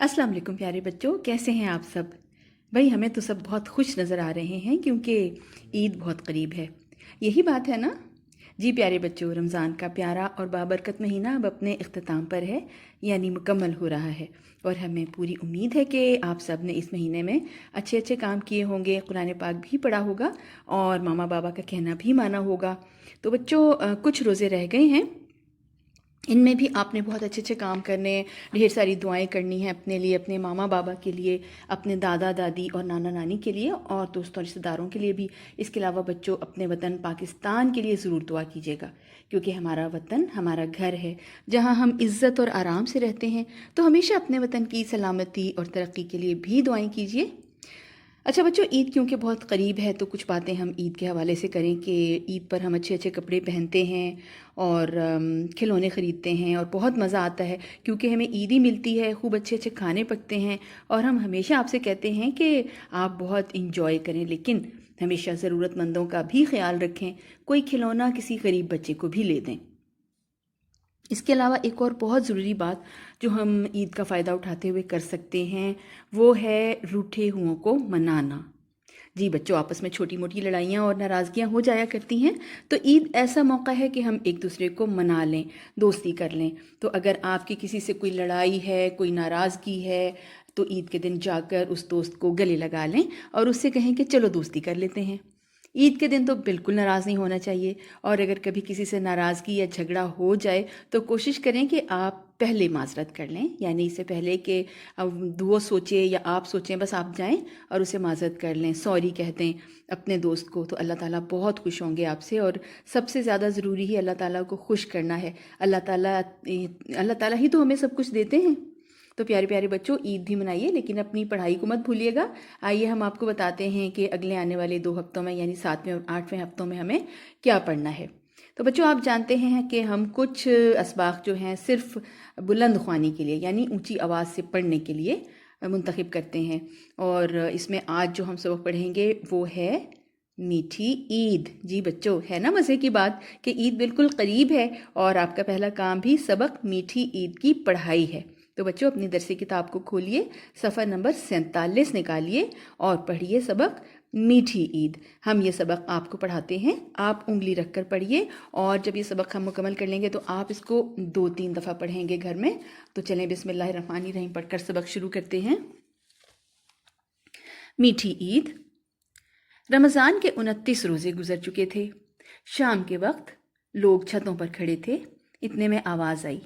अस्सलाम वालेकुम प्यारे बच्चों, कैसे हैं आप सब। भाई हमें तो सब बहुत खुश नज़र आ रहे हैं क्योंकि ईद बहुत करीब है। यही बात है ना। जी प्यारे बच्चों, रमज़ान का प्यारा और बाबरकत महीना अब अपने इख्तिताम पर है, यानी मुकम्मल हो रहा है। और हमें पूरी उम्मीद है कि आप सब ने इस महीने में अच्छे अच्छे काम किए होंगे, कुरान पाक भी पढ़ा होगा और मामा बाबा का कहना भी माना होगा। तो बच्चों कुछ रोज़े रह गए हैं, इनमें भी आपने बहुत अच्छे अच्छे काम करने हैं, ढेर सारी दुआएं करनी हैं अपने लिए, अपने मामा बाबा के लिए, अपने दादा दादी और नाना नानी के लिए और दोस्तों रिश्तेदारों के लिए भी। इसके अलावा बच्चों अपने वतन पाकिस्तान के लिए ज़रूर दुआ कीजिएगा, क्योंकि हमारा वतन हमारा घर है जहां हम इज़्ज़त और आराम से रहते हैं। तो हमेशा अपने वतन की सलामती और तरक्की के लिए भी दुआएं कीजिए। अच्छा बच्चों, ईद क्योंकि बहुत करीब है तो कुछ बातें हम ईद के हवाले से करें कि ईद पर हम अच्छे अच्छे कपड़े पहनते हैं और खिलौने ख़रीदते हैं और बहुत मज़ा आता है क्योंकि हमें ईदी मिलती है, खूब अच्छे अच्छे खाने पकते हैं। और हम हमेशा आपसे कहते हैं कि आप बहुत इंजॉय करें, लेकिन हमेशा ज़रूरतमंदों का भी ख्याल रखें, कोई खिलौना किसी गरीब बच्चे को भी ले दें। इसके अलावा एक और बहुत ज़रूरी बात जो हम ईद का फ़ायदा उठाते हुए कर सकते हैं वो है रूठे हुओं को मनाना। जी बच्चों, आपस में छोटी मोटी लड़ाइयाँ और नाराज़गियाँ हो जाया करती हैं, तो ईद ऐसा मौका है कि हम एक दूसरे को मना लें, दोस्ती कर लें। तो अगर आपकी किसी से कोई लड़ाई है, कोई नाराज़गी है, तो ईद के दिन जाकर उस दोस्त को गले लगा लें और उससे कहें कि चलो दोस्ती कर लेते हैं। ईद के दिन तो बिल्कुल नाराज़ नहीं होना चाहिए, और अगर कभी किसी से नाराज़गी या झगड़ा हो जाए तो कोशिश करें कि आप पहले माजरत कर लें, यानी इससे पहले कि वो सोचे या आप सोचें, बस आप जाएं और उसे माजरत कर लें, सॉरी कह दें अपने दोस्त को। तो अल्लाह ताला बहुत खुश होंगे आपसे, और सबसे ज़्यादा ज़रूरी ही अल्लाह ताला को खुश करना है। अल्लाह ताला ही तो हमें सब कुछ देते हैं। तो प्यारे प्यारे बच्चों, ईद भी मनाइए लेकिन अपनी पढ़ाई को मत भूलिएगा। आइए हम आपको बताते हैं कि अगले आने वाले 2 हफ्तों में, यानी 7वें और 8वें हफ्तों में हमें क्या पढ़ना है। तो बच्चों आप जानते हैं कि हम कुछ असबाक जो हैं सिर्फ बुलंद ख्वानी के लिए, यानी ऊंची आवाज़ से पढ़ने के लिए मुंतखब करते हैं। और इसमें आज जो हम सबक पढ़ेंगे वो है मीठी ईद। जी बच्चों, है ना मज़े की बात कि ईद बिल्कुल करीब है और आपका पहला काम भी सबक मीठी ईद की पढ़ाई है। तो बच्चों अपनी दरसी किताब को खोलिए, सफ़र नंबर 47 निकालिए और पढ़िए सबक मीठी ईद। हम ये सबक आपको पढ़ाते हैं, आप उंगली रख कर पढ़िए, और जब ये सबक हम मुकम्मल कर लेंगे तो आप इसको 2-3 दफ़ा पढ़ेंगे घर में। तो चलें बिस्मिल्लाहिर्रहमानिर्रहीम पढ़कर सबक शुरू करते हैं। मीठी ईद। रमज़ान के 29 रोज़े गुजर चुके थे। शाम के वक्त लोग छतों पर खड़े थे, इतने में आवाज़ आई,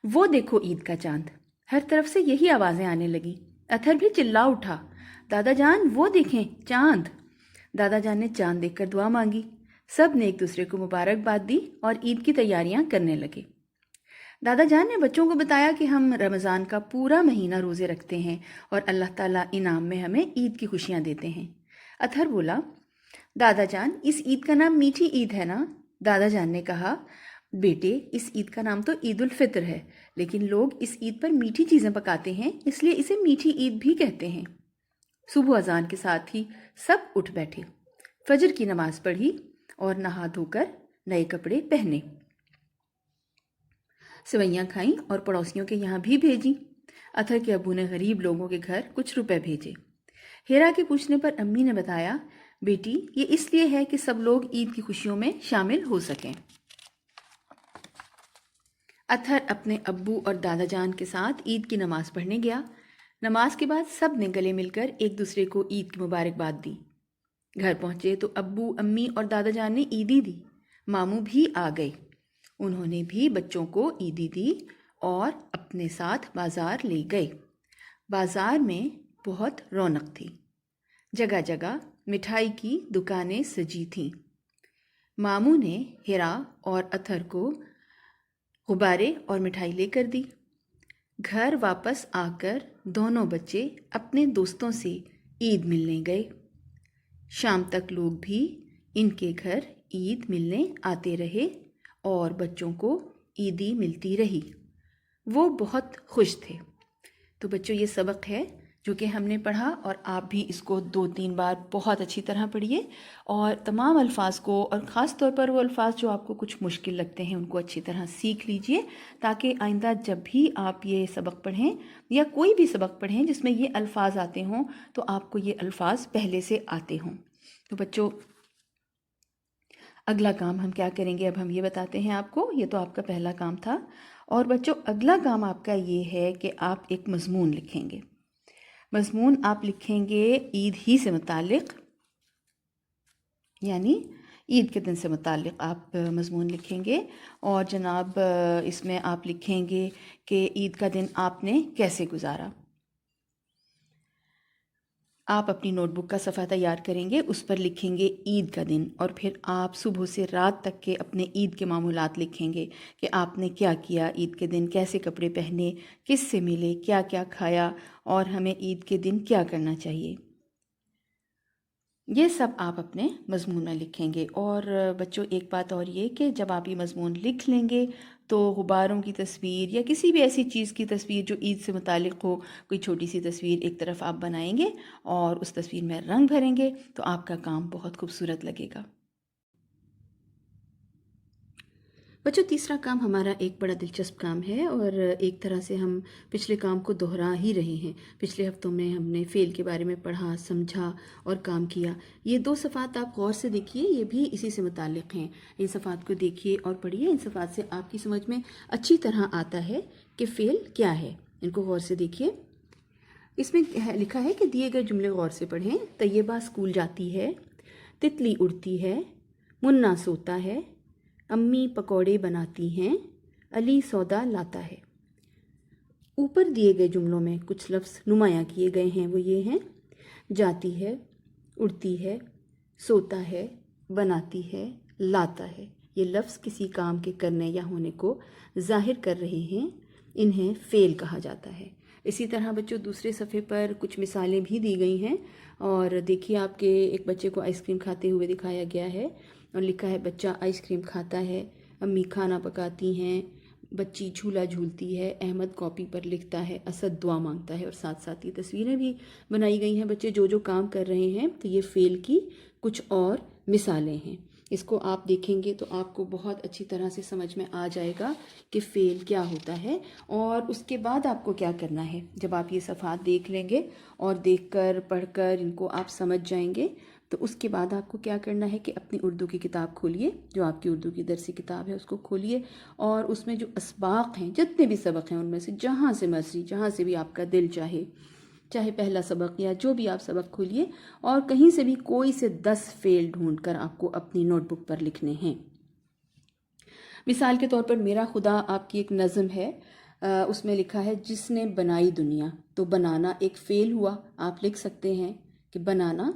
वो देखो ईद का चांद। हर तरफ से यही आवाज़ें आने लगी। अतहर भी चिल्ला उठा, दादा जान वो देखें चांद। दादा जान ने चांद देखकर दुआ मांगी। सब ने एक दूसरे को मुबारकबाद दी और ईद की तैयारियां करने लगे। दादा जान ने बच्चों को बताया कि हम रमज़ान का पूरा महीना रोज़े रखते हैं और अल्लाह ताला इनाम में हमें ईद की खुशियां देते हैं। अतहर बोला, दादा जान इस ईद का नाम मीठी ईद है ना? दादा जान ने कहा, बेटे इस ईद का नाम तो ईद उल फित्र है, लेकिन लोग इस ईद पर मीठी चीज़ें पकाते हैं, इसलिए इसे मीठी ईद भी कहते हैं। सुबह अजान के साथ ही सब उठ बैठे, फजर की नमाज पढ़ी और नहा धोकर नए कपड़े पहने। सेवैयाँ खाईं और पड़ोसियों के यहाँ भी भेजी। अतहर के अबू ने गरीब लोगों के घर कुछ रुपए भेजे। हेरा के पूछने पर अम्मी ने बताया, बेटी ये इसलिए है कि सब लोग ईद की खुशियों में शामिल हो सकें। अतहर अपने अब्बू और दादा जान के साथ ईद की नमाज पढ़ने गया। नमाज के बाद सब ने गले मिलकर एक दूसरे को ईद की मुबारकबाद दी। घर पहुंचे तो अब्बू अम्मी और दादा जान ने ईदी दी। मामू भी आ गए, उन्होंने भी बच्चों को ईदी दी और अपने साथ बाजार ले गए। बाजार में बहुत रौनक थी, जगह जगह मिठाई की दुकानें सजी थीं। मामू ने हिरा और अतहर को गुब्बारे और मिठाई लेकर दी। घर वापस आकर दोनों बच्चे अपने दोस्तों से ईद मिलने गए। शाम तक लोग भी इनके घर ईद मिलने आते रहे और बच्चों को ईदी मिलती रही। वो बहुत खुश थे। तो बच्चों ये सबक है जो कि हमने पढ़ा, और आप भी इसको 2-3 बार बहुत अच्छी तरह पढ़िए और तमाम अल्फाज को, और ख़ास तौर पर वो अल्फाज जो आपको कुछ मुश्किल लगते हैं उनको अच्छी तरह सीख लीजिए, ताकि आइंदा जब भी आप ये सबक पढ़ें या कोई भी सबक पढ़ें जिसमें ये अल्फाज आते हों तो आपको ये अल्फाज पहले से आते हों। तो बच्चों, अगला काम हम क्या करेंगे अब हम ये बताते हैं आपको। ये तो आपका पहला काम था, और बच्चों अगला काम आपका ये है कि आप एक मज़मून लिखेंगे। मज़मून आप लिखेंगे ईद ही से मुतालिक, यानी ईद के दिन से मुतालिक आप मज़मून लिखेंगे। और जनाब इसमें आप लिखेंगे कि ईद का दिन आपने कैसे गुजारा। आप अपनी नोटबुक का सफ़ा तैयार करेंगे, उस पर लिखेंगे ईद का दिन, और फिर आप सुबह से रात तक के अपने ईद के मामूलात लिखेंगे कि आपने क्या किया ईद के दिन, कैसे कपड़े पहने, किस से मिले, क्या क्या खाया, और हमें ईद के दिन क्या करना चाहिए। ये सब आप अपने मज़मून में लिखेंगे। और बच्चों एक बात और ये कि जब आप ये मज़मून लिख लेंगे तो गुब्बारों की तस्वीर या किसी भी ऐसी चीज़ की तस्वीर जो ईद से मुतालिक हो, कोई छोटी सी तस्वीर एक तरफ आप बनाएंगे और उस तस्वीर में रंग भरेंगे तो आपका काम बहुत खूबसूरत लगेगा। बच्चों तीसरा काम हमारा एक बड़ा दिलचस्प काम है, और एक तरह से हम पिछले काम को दोहरा ही रहे हैं। पिछले हफ्तों में हमने फ़ेल के बारे में पढ़ा, समझा और काम किया। ये 2 सफ़ात आप गौर से देखिए, ये भी इसी से मुताल्लिक़ हैं। इन सफ़ात को देखिए और पढ़िए, इन सफ़ात से आपकी समझ में अच्छी तरह आता है कि फ़ेल क्या है। इनको गौर से देखिए। इसमें लिखा है कि दिए गए जुमले गौर से पढ़ें। तैयबा स्कूल जाती है, तितली उड़ती है, मुन्ना सोता है, अम्मी पकौड़े बनाती हैं, अली सौदा लाता है। ऊपर दिए गए जुमलों में कुछ लफ्ज़ नुमायाँ किए गए हैं, वो ये हैं: जाती है, उड़ती है, सोता है, बनाती है, लाता है। ये लफ्ज़ किसी काम के करने या होने को ज़ाहिर कर रहे हैं, इन्हें फ़ेल कहा जाता है। इसी तरह बच्चों दूसरे सफ़े पर कुछ मिसालें भी दी गई हैं, और देखिए आपके एक बच्चे को आइसक्रीम खाते हुए दिखाया गया है और लिखा है बच्चा आइसक्रीम खाता है, अम्मी खाना पकाती हैं, बच्ची झूला झूलती है, अहमद कॉपी पर लिखता है, असद दुआ मांगता है। और साथ साथ ये तस्वीरें भी बनाई गई हैं। बच्चे जो जो काम कर रहे हैं तो ये फ़ेल की कुछ और मिसालें हैं। इसको आप देखेंगे तो आपको बहुत अच्छी तरह से समझ में आ जाएगा कि फ़ेल क्या होता है। और उसके बाद आपको क्या करना है, जब आप ये सफ़ात देख लेंगे और देखकर पढ़कर इनको आप समझ जाएंगे तो उसके बाद आपको क्या करना है कि अपनी उर्दू की किताब खोलिए, जो आपकी उर्दू की दरसी किताब है उसको खोलिए, और उसमें जो असबाक हैं, जितने भी सबक हैं उनमें से जहाँ से मर्जी, जहाँ से भी आपका दिल चाहे, चाहे पहला सबक या जो भी आप सबक खोलिए, और कहीं से भी कोई से 10 फ़ेल ढूंढकर आपको अपनी नोटबुक पर लिखने हैं। मिसाल के तौर पर मेरा खुदा आपकी एक नज़म है, उसमें लिखा है जिसने बनाई दुनिया, तो बनाना एक फ़ेल हुआ। आप लिख सकते हैं कि बनाना,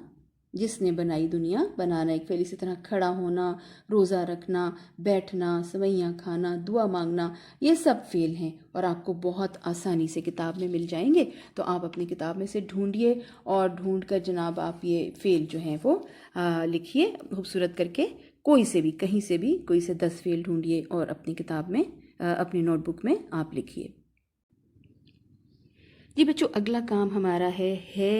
जिसने बनाई दुनिया, बनाना एक फ़ेल। इसी तरह खड़ा होना, रोज़ा रखना, बैठना, सवैयाँ खाना, दुआ मांगना, ये सब फ़ेल हैं और आपको बहुत आसानी से किताब में मिल जाएंगे। तो आप अपनी किताब में से ढूंढिए और ढूंढ कर जनाब आप ये फ़ेल जो हैं वो लिखिए खूबसूरत करके। कोई से भी, कहीं से भी कोई से 10 फ़ेल ढूंढिए और अपनी किताब में, अपनी नोटबुक में आप लिखिए। जी बच्चों अगला काम हमारा है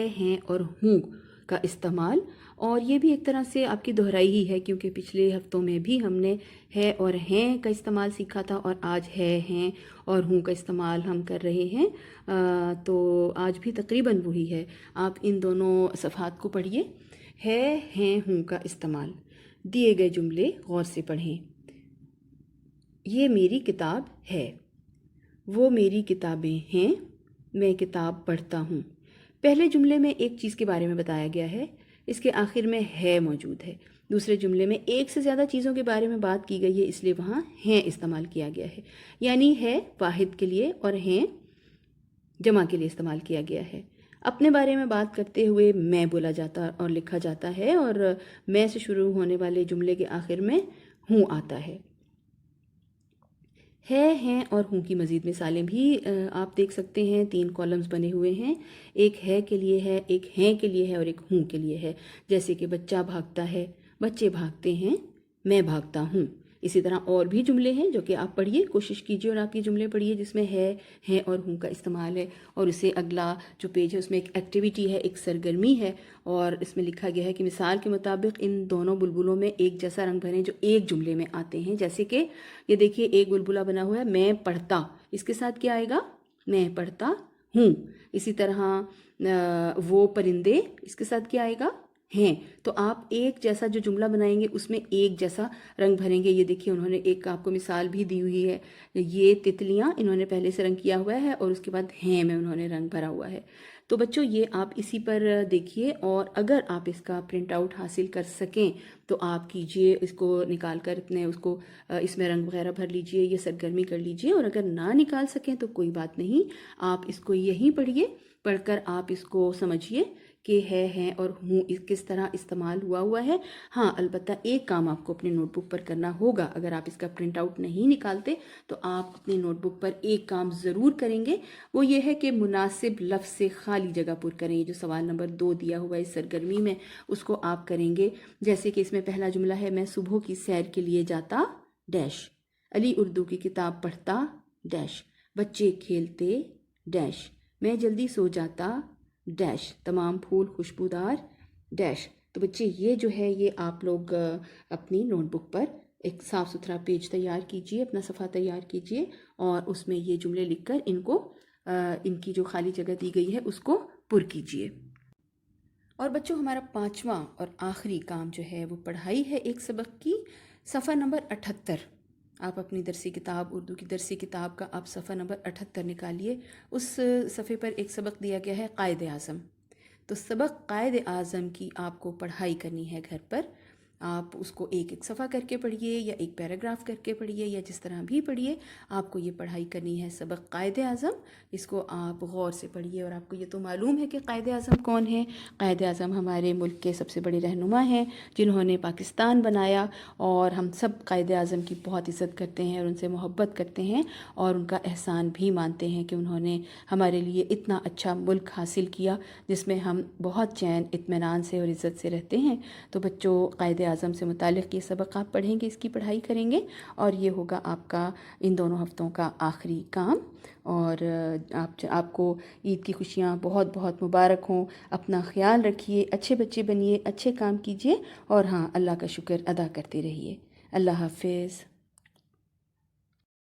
हैं और हूँ का इस्तेमाल, और ये भी एक तरह से आपकी दोहराई ही है, क्योंकि पिछले हफ्तों में भी हमने है और हैं का इस्तेमाल सीखा था, और आज है, हैं और हूँ का इस्तेमाल हम कर रहे हैं। तो आज भी तकरीबन वही है। आप इन दोनों सफ़ात को पढ़िए। है, हैं, हूँ का इस्तेमाल। दिए गए जुमले गौर से पढ़ें। ये मेरी किताब है, वो मेरी किताबें हैं, मैं किताब पढ़ता हूँ। पहले जुमले में एक चीज़ के बारे में बताया गया है, इसके आखिर में है मौजूद है। दूसरे जुमले में एक से ज़्यादा चीज़ों के बारे में बात की गई है, इसलिए वहाँ हैं इस्तेमाल किया गया है। यानी है वाहिद के लिए और हैं जमा के लिए इस्तेमाल किया गया है। अपने बारे में बात करते हुए मैं बोला जाता और लिखा जाता है, और मैं से शुरू होने वाले जुमले के आखिर में हूँ आता है। है, हैं और हूँ की मज़ीद मिसालें भी आप देख सकते हैं। 3 कॉलम्स बने हुए हैं, एक है के लिए है, एक हैं के लिए है और एक हूँ के लिए है। जैसे कि बच्चा भागता है, बच्चे भागते हैं, मैं भागता हूँ। اسی طرح اور بھی جملے ہیں جو کہ آپ پڑھیے، کوشش کیجیے اور آپ یہ جملے پڑھیے جس میں ہے اور ہوں کا استعمال ہے، اور اسے اگلا جو پیج ہے اس میں ایک ایکٹیویٹی ہے، ایک سرگرمی ہے، اور اس میں لکھا گیا ہے کہ مثال کے مطابق ان دونوں بلبلوں میں ایک جیسا رنگ بھریں جو ایک جملے میں آتے ہیں۔ جیسے کہ یہ دیکھیے ایک بلبلا بنا ہوا ہے میں پڑھتا، اس کے ساتھ کیا آئے گا؟ میں پڑھتا ہوں۔ اسی طرح وہ پرندے، اس کے ساتھ کیا آئے گا؟ ہیں۔ تو آپ ایک جیسا جو جملہ بنائیں گے اس میں ایک جیسا رنگ بھریں گے۔ یہ دیکھیے انہوں نے ایک آپ کو مثال بھی دی ہوئی ہے، یہ تتلیاں انہوں نے پہلے سے رنگ کیا ہوا ہے اور اس کے بعد ہیں میں انہوں نے رنگ بھرا ہوا ہے۔ تو بچوں یہ آپ اسی پر دیکھیے، اور اگر آپ اس کا پرنٹ آؤٹ حاصل کر سکیں تو آپ کیجئے، اس کو نکال کر اس میں رنگ وغیرہ بھر لیجئے، یہ سرگرمی کر لیجئے، اور اگر نہ نکال سکیں تو کوئی بات نہیں، آپ اس کو یہیں پڑھیے، پڑھ کر آپ اس کو سمجھیے کہ ہے اور ہوں کس طرح استعمال ہوا ہے۔ ہاں البتہ ایک کام آپ کو اپنے نوٹ بک پر کرنا ہوگا، اگر آپ اس کا پرنٹ آؤٹ نہیں نکالتے تو آپ اپنی نوٹ بک پر ایک کام ضرور کریں گے، وہ یہ ہے کہ مناسب لفظ سے خالی جگہ پر کریں۔ یہ جو سوال نمبر 2 دیا ہوا ہے اس سرگرمی میں، اس کو آپ کریں گے۔ جیسے کہ اس میں پہلا جملہ ہے میں صبح کی سیر کے لیے جاتا ڈیش، علی اردو کی کتاب پڑھتا ڈیش، بچے کھیلتے ڈیش، میں جلدی سو جاتا ڈیش، تمام پھول خوشبودار ڈیش۔ تو بچے یہ جو ہے یہ آپ لوگ اپنی نوٹ بک پر ایک صاف ستھرا پیج تیار کیجئے، اپنا صفحہ تیار کیجئے، اور اس میں یہ جملے لکھ کر ان کی جو خالی جگہ دی گئی ہے اس کو پر کیجئے۔ اور بچوں ہمارا 5واں اور آخری کام جو ہے وہ پڑھائی ہے ایک سبق کی، صفحہ نمبر 78۔ آپ اپنی درسی کتاب، اردو کی درسی کتاب کا آپ صفحہ نمبر 78 نکالیے۔ اس صفحے پر ایک سبق دیا گیا ہے قائد اعظم۔ تو سبق قائد اعظم کی آپ کو پڑھائی کرنی ہے گھر پر۔ آپ اس کو ایک ایک صفحہ کر کے پڑھیے یا ایک پیراگراف کر کے پڑھیے یا جس طرح بھی پڑھیے، آپ کو یہ پڑھائی کرنی ہے سبق قائد اعظم۔ اس کو آپ غور سے پڑھیے، اور آپ کو یہ تو معلوم ہے کہ قائد اعظم کون ہے۔ قائد اعظم ہمارے ملک کے سب سے بڑے رہنما ہیں جنہوں نے پاکستان بنایا، اور ہم سب قائد اعظم کی بہت عزت کرتے ہیں اور ان سے محبت کرتے ہیں، اور ان کا احسان بھی مانتے ہیں کہ انہوں نے ہمارے لیے اتنا اچھا ملک حاصل کیا جس میں ہم بہت چین اطمینان سے اور عزت سے رہتے ہیں۔ تو بچوں قائد اعظم سے متعلق یہ سبق آپ پڑھیں گے، اس کی پڑھائی کریں گے، اور یہ ہوگا آپ کا ان دونوں ہفتوں کا آخری کام۔ اور آپ کو عید کی خوشیاں بہت بہت مبارک ہوں۔ اپنا خیال رکھیے، اچھے بچے بنیے، اچھے کام کیجیے، اور ہاں اللہ کا شکر ادا کرتے رہیے۔ اللہ حافظ۔